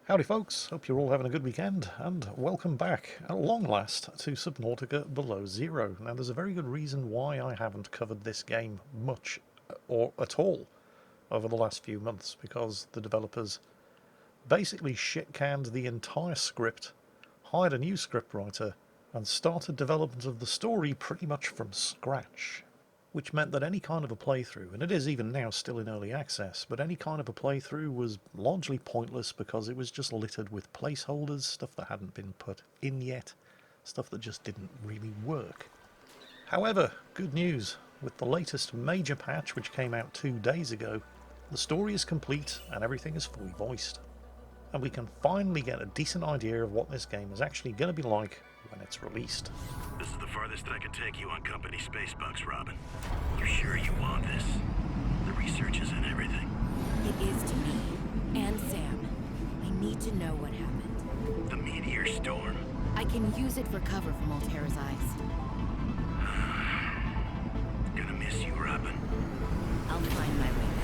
Howdy folks, hope you're all having a good weekend, and welcome back, at long last, to Subnautica Below Zero. Now there's a very good reason why I haven't covered this game much, or at all, over the last few months, because the developers basically shit-canned the entire script, hired a new scriptwriter, and started development of the story pretty much from scratch. Which meant that any kind of a playthrough, and it is even now still in early access, but any kind of a playthrough was largely pointless because it was just littered with placeholders, stuff that hadn't been put in yet, stuff that just didn't really work. However, good news, with the latest major patch which came out 2 days ago, the story is complete and everything is fully voiced. And we can finally get a decent idea of what this game is actually going to be like when it's released. This is the farthest that I can take you on company space bucks, Robin. You sure you want this? The research is in everything. It is to me and Sam. I need to know what happened. The meteor storm. I can use it for cover from Altera's eyes. Gonna miss you, Robin. I'll find my way back.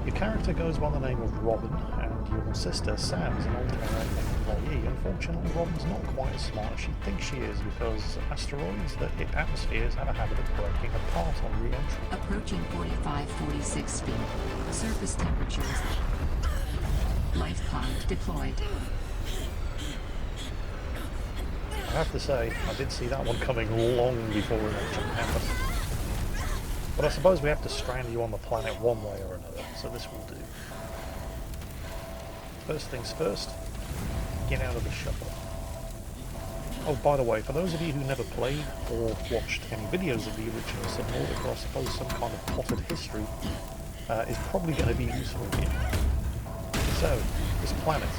Your character goes by the name of Robin, and your sister Sam is an Altera employee. Unfortunately, Robin's not quite as smart as she thinks she is because asteroids that hit atmospheres have a habit of breaking apart on re-entry. Approaching 45-46 speed. Surface temperatures. Life pod deployed. I have to say, I did see that one coming long before it actually happened. But I suppose we have to strand you on the planet one way or another, so this will do. First things first, get out of the shuttle. Oh, by the way, for those of you who never played or watched any videos of the original Subnautica, I suppose some kind of potted history is probably going to be useful here. So, this planet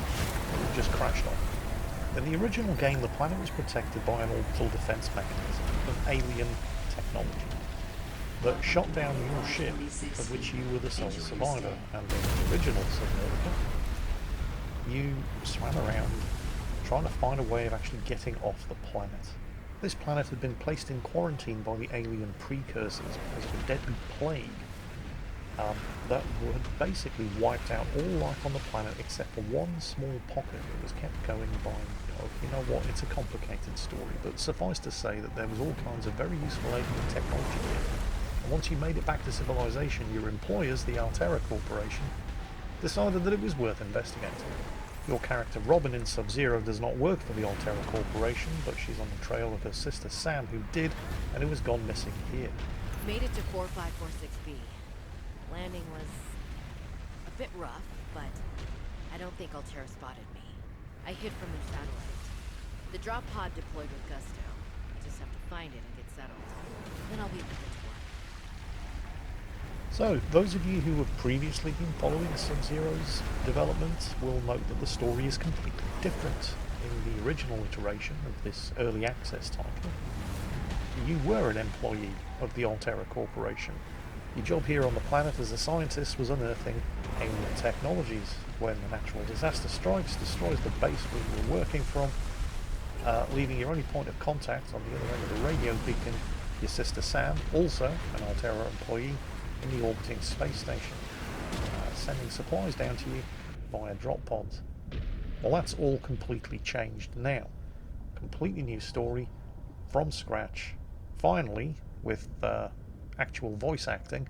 we just crashed on. In the original game, the planet was protected by an orbital defense mechanism of alien technology that shot down your ship, of which you were the sole survivor, and in the original Subnautica, you swam around trying to find a way of actually getting off the planet. This planet had been placed in quarantine by the alien precursors because of a deadly plague that had basically wiped out all life on the planet except for one small pocket that was kept going by, you know what, it's a complicated story, but suffice to say that there was all kinds of very useful alien technology here. And once you made it back to civilization, your employers, the Altera Corporation, decided that it was worth investigating. Your character Robin in Sub-Zero does not work for the Altera Corporation, but she's on the trail of her sister Sam, who did, and who has gone missing here. Made it to 4546B. Landing was a bit rough, but I don't think Altera spotted me. I hid from their satellite. The drop pod deployed with gusto. I just have to find it and get settled. Then I'll be able to get to work. So, those of you who have previously been following Sub-Zero's development will note that the story is completely different. In the original iteration of this early access title, you were an employee of the Altera Corporation. Your job here on the planet as a scientist was unearthing alien technologies. When a natural disaster strikes, destroys the base where you were working from, leaving your only point of contact on the other end of the radio beacon, your sister Sam, also an Altera employee, in the orbiting space station, sending supplies down to you via drop pods. Well, that's all completely changed now. Completely new story, from scratch, finally with actual voice acting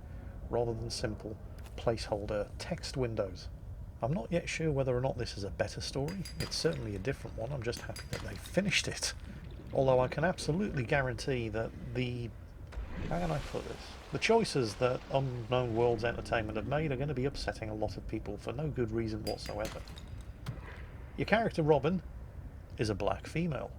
rather than simple placeholder text windows. I'm not yet sure whether or not this is a better story. It's certainly a different one. I'm just happy that they finished it. Although I can absolutely guarantee that how can I put this? The choices that Unknown Worlds Entertainment have made are going to be upsetting a lot of people for no good reason whatsoever. Your character Robin is a black female,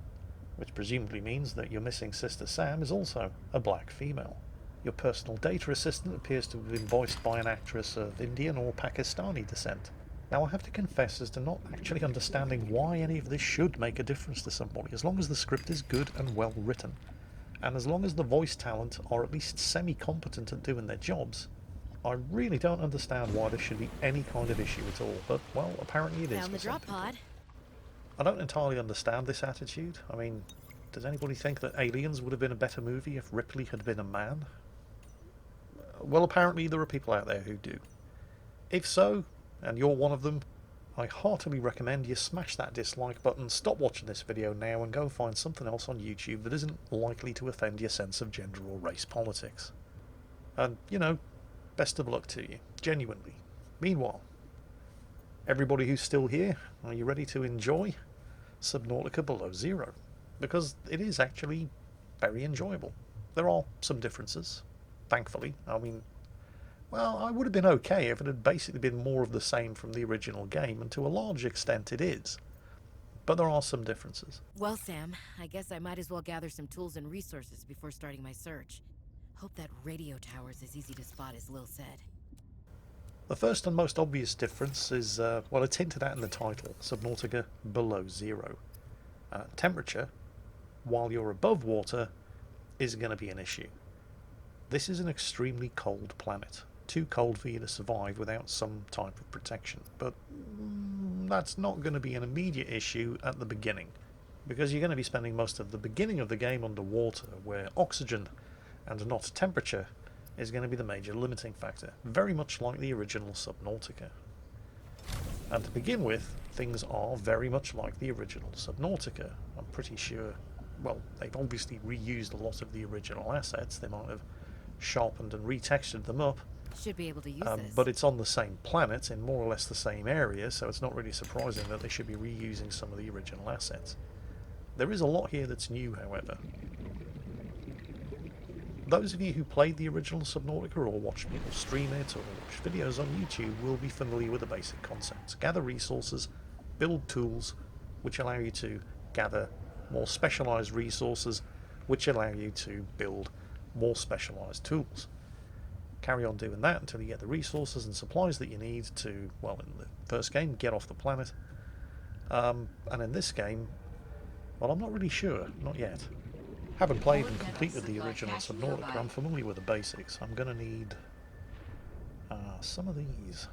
which presumably means that your missing sister Sam is also a black female. Your personal data assistant appears to have been voiced by an actress of Indian or Pakistani descent. Now I have to confess as to not actually understanding why any of this should make a difference to somebody, as long as the script is good and well written. And as long as the voice talent are at least semi-competent at doing their jobs, I really don't understand why there should be any kind of issue at all, but, well, apparently it is. Found the drop pod. I don't entirely understand this attitude. I mean, does anybody think that Aliens would have been a better movie if Ripley had been a man? Well, apparently there are people out there who do. If so, and you're one of them, I heartily recommend you smash that dislike button, stop watching this video now, and go find something else on YouTube that isn't likely to offend your sense of gender or race politics. And, you know, best of luck to you, genuinely. Meanwhile, everybody who's still here, are you ready to enjoy Subnautica Below Zero? Because it is actually very enjoyable. There are some differences, thankfully. I mean, well, I would have been okay if it had basically been more of the same from the original game, and to a large extent it is. But there are some differences. Well, Sam, I guess I might as well gather some tools and resources before starting my search. Hope that radio tower's as easy to spot as Lil said. The first and most obvious difference is, well, it's hinted at in the title, Subnautica Below Zero. Temperature, while you're above water, is going to be an issue. This is an extremely cold planet. Too cold for you to survive without some type of protection. But that's not going to be an immediate issue at the beginning, because you're going to be spending most of the beginning of the game underwater, where oxygen and not temperature is going to be the major limiting factor, very much like the original Subnautica. And to begin with, things are very much like the original Subnautica. I'm pretty sure, well, they've obviously reused a lot of the original assets. They might have sharpened and retextured them up. Should be able to use this. But it's on the same planet in more or less the same area, so it's not really surprising that they should be reusing some of the original assets. There is a lot here that's new, however. Those of you who played the original Subnautica or watched people stream it or watch videos on YouTube will be familiar with the basic concepts. Gather resources, build tools, which allow you to gather more specialised resources, which allow you to build more specialised tools. Carry on doing that until you get the resources and supplies that you need to, well, in the first game, get off the planet. And in this game, well, I'm not really sure, not yet. Haven't played and completed the original Subnautica. I'm familiar with the basics. I'm going to need some of these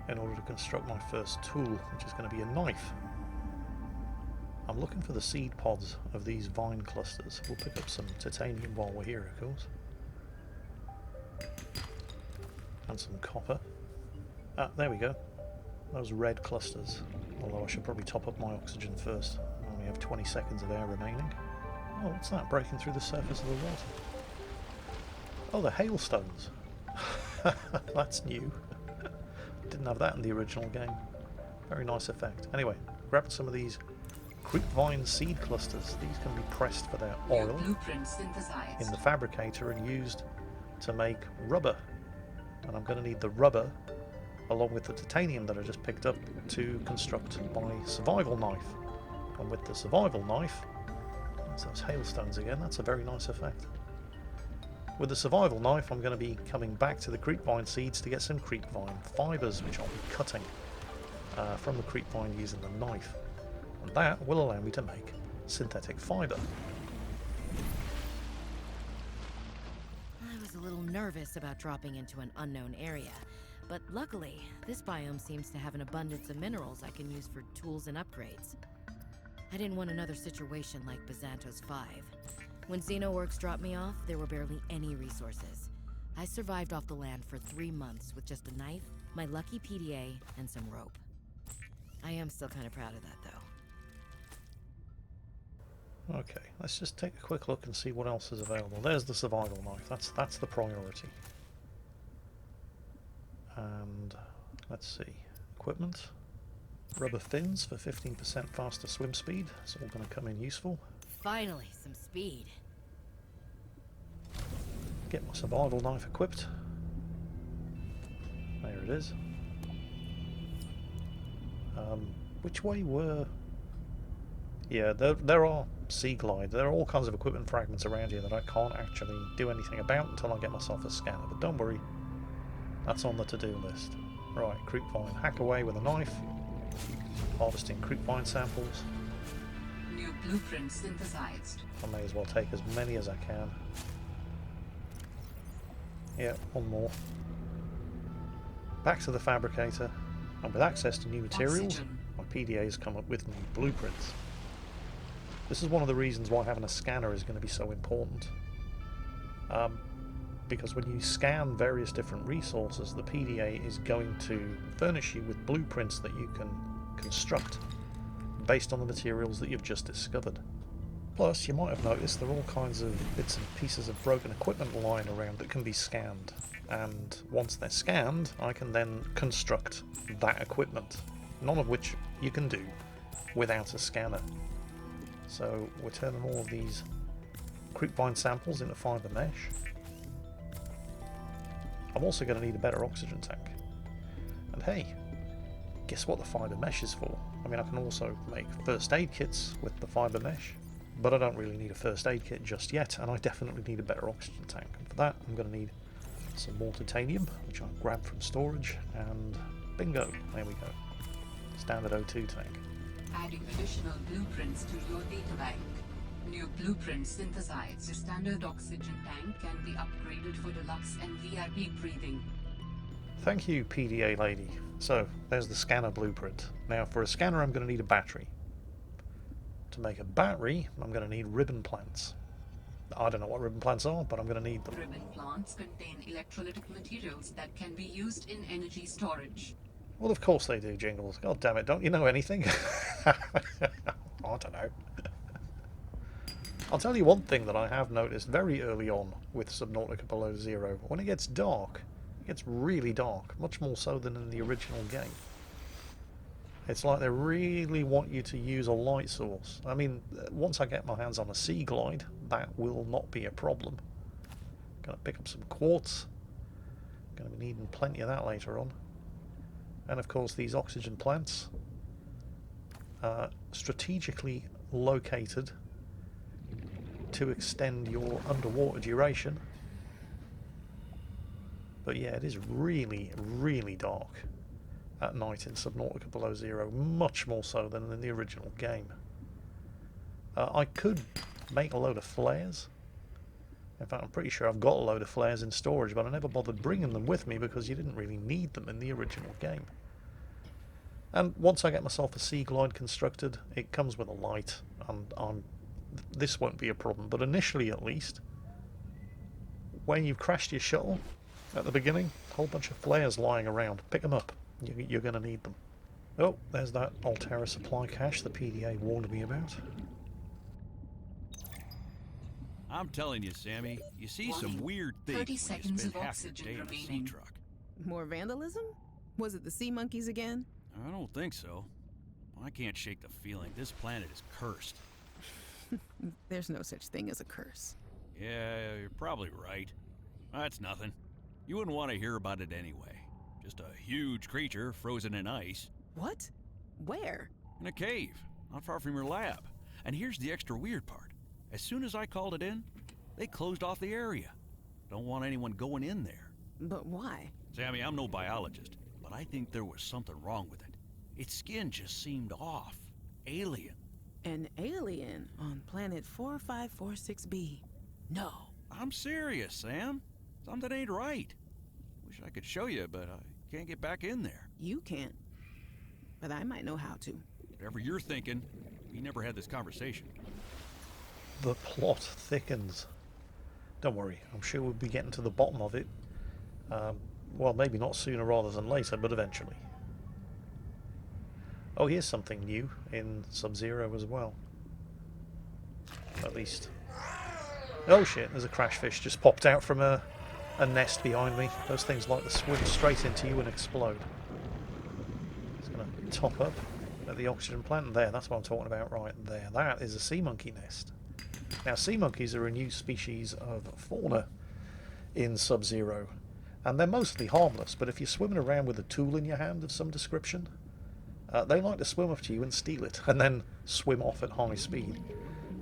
in order to construct my first tool, which is going to be a knife. I'm looking for the seed pods of these vine clusters. We'll pick up some titanium while we're here, of course. And some copper. Ah, there we go. Those red clusters. Although I should probably top up my oxygen first. I only have 20 seconds of air remaining. Oh, what's that breaking through the surface of the water? Oh, the hailstones. That's new. Didn't have that in the original game. Very nice effect. Anyway, grab some of these creepvine seed clusters. These can be pressed for their oil in the fabricator and used to make rubber. And I'm going to need the rubber along with the titanium that I just picked up to construct my survival knife. And with the survival knife, there's those hailstones again, that's a very nice effect. With the survival knife, I'm going to be coming back to the creepvine seeds to get some creepvine fibres, which I'll be cutting from the creepvine using the knife. And that will allow me to make synthetic fibre. I was a little nervous about dropping into an unknown area, but luckily, this biome seems to have an abundance of minerals I can use for tools and upgrades. I didn't want another situation like Bazantos 5. When Xenoworks dropped me off, there were barely any resources. I survived off the land for 3 months with just a knife, my lucky PDA, and some rope. I am still kind of proud of that, though. Okay, let's just take a quick look and see what else is available. There's the survival knife, that's the priority. And let's see, equipment. Rubber fins for 15% faster swim speed. It's all going to come in useful. Finally, some speed. Get my survival knife equipped. There it is. Which way were... Yeah, there are sea glides. There are all kinds of equipment fragments around here that I can't actually do anything about until I get myself a scanner. But don't worry, that's on the to-do list. Right, creepvine. Hack away with a knife. Harvesting creepvine samples. New blueprint synthesized. I may as well take as many as I can. Yeah, one more. Back to the fabricator, and with access to new materials, my PDA's come up with new blueprints. This is one of the reasons why having a scanner is going to be so important. because when you scan various different resources, the PDA is going to furnish you with blueprints that you can construct based on the materials that you've just discovered. Plus, you might have noticed there are all kinds of bits and pieces of broken equipment lying around that can be scanned, and once they're scanned, I can then construct that equipment, none of which you can do without a scanner. So we're turning all of these creepvine samples into fibre mesh. I'm also going to need a better oxygen tank. And hey, guess what the fibre mesh is for? I mean, I can also make first aid kits with the fibre mesh, but I don't really need a first aid kit just yet, and I definitely need a better oxygen tank. And for that, I'm going to need some more titanium, which I'll grab from storage, and bingo, there we go. Standard O2 tank. Adding additional blueprints to your data bank. New blueprints synthesized. The standard oxygen tank can be upgraded for deluxe and VIP breathing. Thank you, PDA lady. So, there's the scanner blueprint. Now, for a scanner, I'm going to need a battery. To make a battery, I'm going to need ribbon plants. I don't know what ribbon plants are, but I'm going to need them. Ribbon plants contain electrolytic materials that can be used in energy storage. Well, of course they do, Jingles. God damn it, don't you know anything? I don't know. I'll tell you one thing that I have noticed very early on with Subnautica Below Zero. When it gets dark, it gets really dark, much more so than in the original game. It's like they really want you to use a light source. I mean, once I get my hands on a Sea Glide, that will not be a problem. Gonna pick up some quartz. Gonna be needing plenty of that later on. And of course these oxygen plants are strategically located to extend your underwater duration. But yeah, it is really, really dark at night in Subnautica Below Zero, much more so than in the original game. I could make a load of flares. In fact, I'm pretty sure I've got a load of flares in storage, but I never bothered bringing them with me because you didn't really need them in the original game. And once I get myself a Sea Glide constructed, it comes with a light, and this won't be a problem. But initially, at least, when you've crashed your shuttle at the beginning, a whole bunch of flares lying around. Pick them up. You're going to need them. Oh, there's that Altera supply cache the PDA warned me about. I'm telling you, Sammy, you see some weird things 30 when you seconds spend of half your oxygen day in a sea remaining. truck. More vandalism? Was it the sea monkeys again? I don't think so. I can't shake the feeling this planet is cursed. There's no such thing as a curse. Yeah, you're probably right. That's nothing. You wouldn't want to hear about it anyway. Just a huge creature frozen in ice. What? Where? In a cave, not far from your lab. And here's the extra weird part. As soon as I called it in, they closed off the area. Don't want anyone going in there. But why? Sammy, I'm no biologist, but I think there was something wrong with it. Its skin just seemed off. Alien. An alien on planet 4546b. No. I'm serious, Sam. Something ain't right. Wish I could show you, but I can't get back in there. You can't. But I might know how to. Whatever you're thinking, we never had this conversation. The plot thickens. Don't worry, I'm sure we'll be getting to the bottom of it. Well, maybe not sooner rather than later, but eventually. Oh, here's something new in Sub-Zero as well. At least. Oh shit, there's a crash fish just popped out from a nest behind me. Those things like to swim straight into you and explode. It's going to top up at the oxygen plant. There, that's what I'm talking about right there. That is a sea monkey nest. Now, sea monkeys are a new species of fauna in Sub-Zero, and they're mostly harmless, but if you're swimming around with a tool in your hand of some description, they like to swim up to you and steal it, and then swim off at high speed.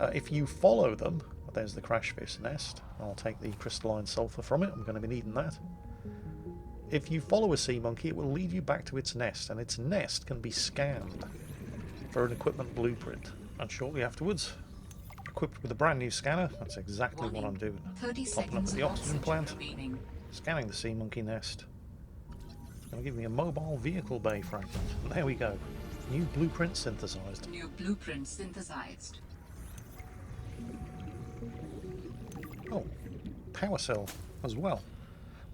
If you follow them, there's the crash fish nest. I'll take the crystalline sulfur from it, I'm going to be needing that. If you follow a sea monkey, it will lead you back to its nest, and its nest can be scanned for an equipment blueprint. And shortly afterwards, equipped with a brand new scanner, that's exactly what I'm doing. 30 Popping up at seconds the of oxygen oxygen plant, remaining. scanning the sea monkey nest. It's going to give me a mobile vehicle bay fragment. And there we go. New blueprint synthesized. New blueprint synthesized. Oh, power cell as well.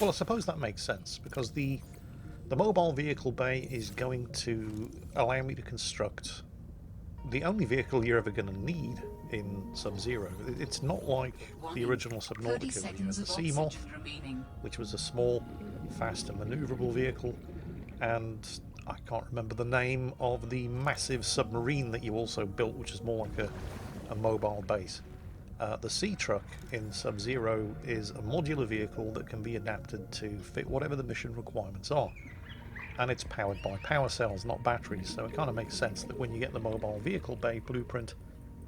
Well, I suppose that makes sense, because the mobile vehicle bay is going to allow me to construct the only vehicle you're ever going to need in Sub-Zero. It's not like the original 30 Subnautica, where you had seconds the of Seamoth, oxygen remaining. which was a small, fast and manoeuvrable vehicle, and I can't remember the name of the massive submarine that you also built, which is more like a mobile base. The Sea Truck in Sub-Zero is a modular vehicle that can be adapted to fit whatever the mission requirements are. And it's powered by power cells, not batteries, so it kind of makes sense that when you get the mobile vehicle bay blueprint,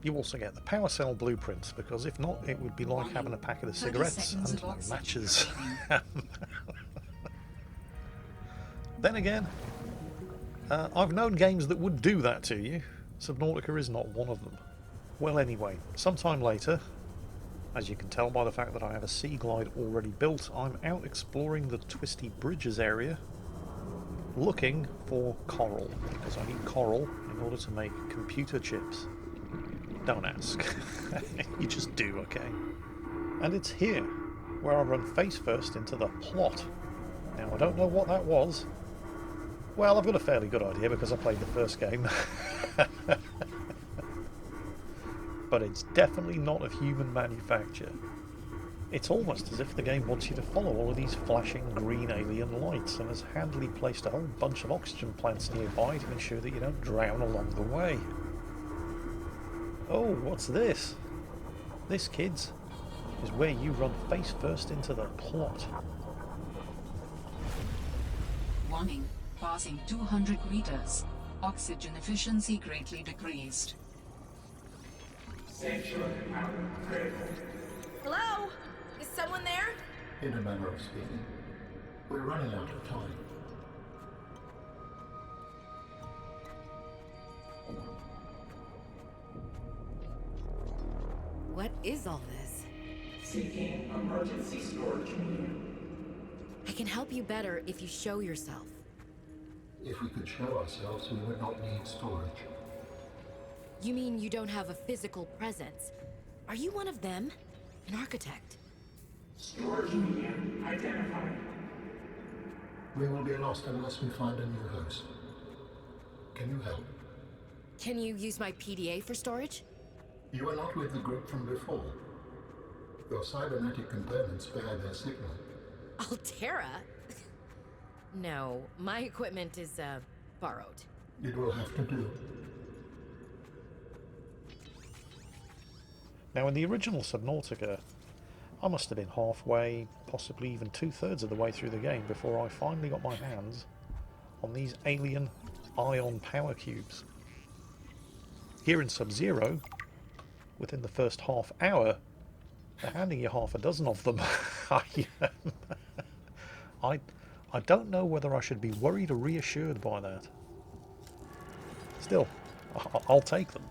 you also get the power cell blueprint, because if not, it would be like having a packet of 30 cigarettes seconds and of no oxygen matches. remaining. Then again, I've known games that would do that to you. Subnautica is not one of them. Well, anyway, sometime later, as you can tell by the fact that I have a sea glide already built, I'm out exploring the Twisty Bridges area, looking for coral, because I need coral in order to make computer chips. Don't ask. You just do, okay? And it's here, where I run face first into the plot. Now, I don't know what that was. Well, I've got a fairly good idea because I played the first game. But it's definitely not of human manufacture. It's almost as if the game wants you to follow all of these flashing green alien lights and has handily placed a whole bunch of oxygen plants nearby to ensure that you don't drown along the way. Oh, what's this? This, kids, is where you run face first into the plot. Warning, passing 200 meters. Oxygen efficiency greatly decreased. Hello? Is someone there? In a manner of speaking. We're running out of time. What is all this? Seeking emergency storage medium. I can help you better if you show yourself. If we could show ourselves, we would not need storage. You mean you don't have a physical presence? Are you one of them? An architect? Storage medium identified. We will be lost unless we find a new host. Can you help? Can you use my PDA for storage? You are not with the group from before. Your cybernetic components bear their signal. Altera? No, my equipment is, borrowed. It will have to do. Now, in the original Subnautica, I must have been halfway, possibly even 2/3 of the way through the game before I finally got my hands on these alien ion power cubes. Here in Sub-Zero, within the first half hour, they're handing you half a dozen of them. I don't know whether I should be worried or reassured by that. Still, I'll take them.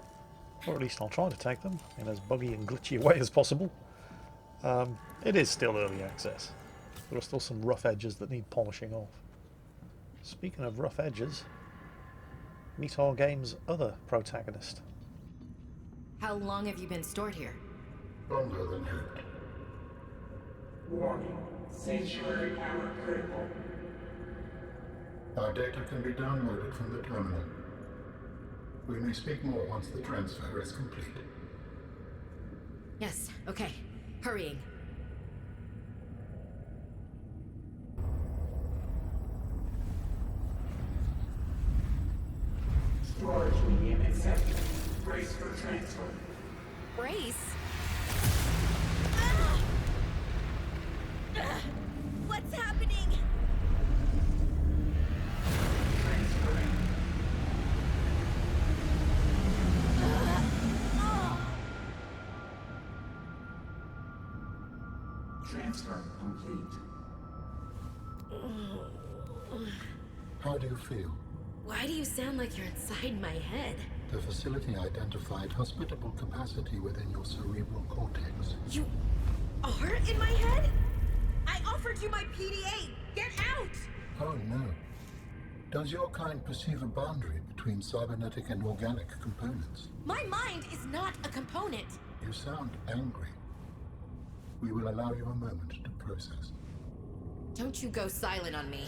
Or at least I'll try to take them in as buggy and glitchy a way as possible. It is still early access. There are still some rough edges that need polishing off. Speaking of rough edges, meet our game's other protagonist. How long have you been stored here? Longer than hoped. Warning. Sanctuary power critical. Our data can be downloaded from the terminal. We may speak more once the transfer is complete. Yes, okay. Hurrying. Storage medium accepted. Brace for transfer. Brace? Ah! Ah! What's happening? Transferring. Transfer complete. How do you feel? Why do you sound like you're inside my head? The facility identified hospitable capacity within your cerebral cortex. You are in my head? I offered you my PDA! Get out! Oh no. Does your kind perceive a boundary between cybernetic and organic components? My mind is not a component. You sound angry. We will allow you a moment to process. Don't you go silent on me.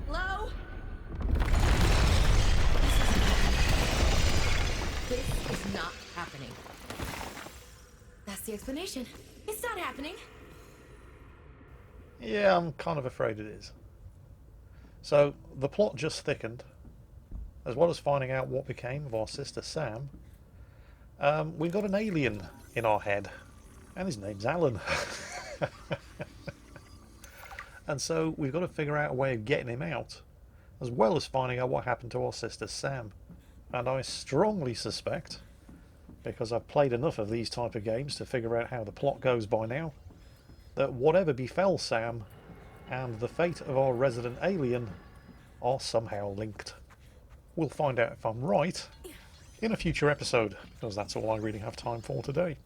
Hello? This is not happening. That's the explanation. It's not happening. Yeah, I'm kind of afraid it is. So, the plot just thickened. As well as finding out what became of our sister Sam, we've got an alien in our head. And his name's Alan. And so we've got to figure out a way of getting him out, as well as finding out what happened to our sister Sam. And I strongly suspect, because I've played enough of these type of games to figure out how the plot goes by now, that whatever befell Sam and the fate of our resident alien are somehow linked. We'll find out if I'm right in a future episode, because that's all I really have time for today.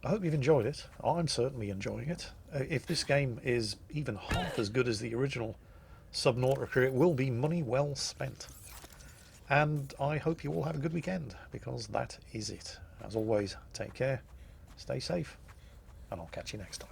I hope you've enjoyed it. I'm certainly enjoying it. If this game is even half as good as the original Subnautica, it will be money well spent. And I hope you all have a good weekend, because that is it. As always, take care, stay safe, and I'll catch you next time.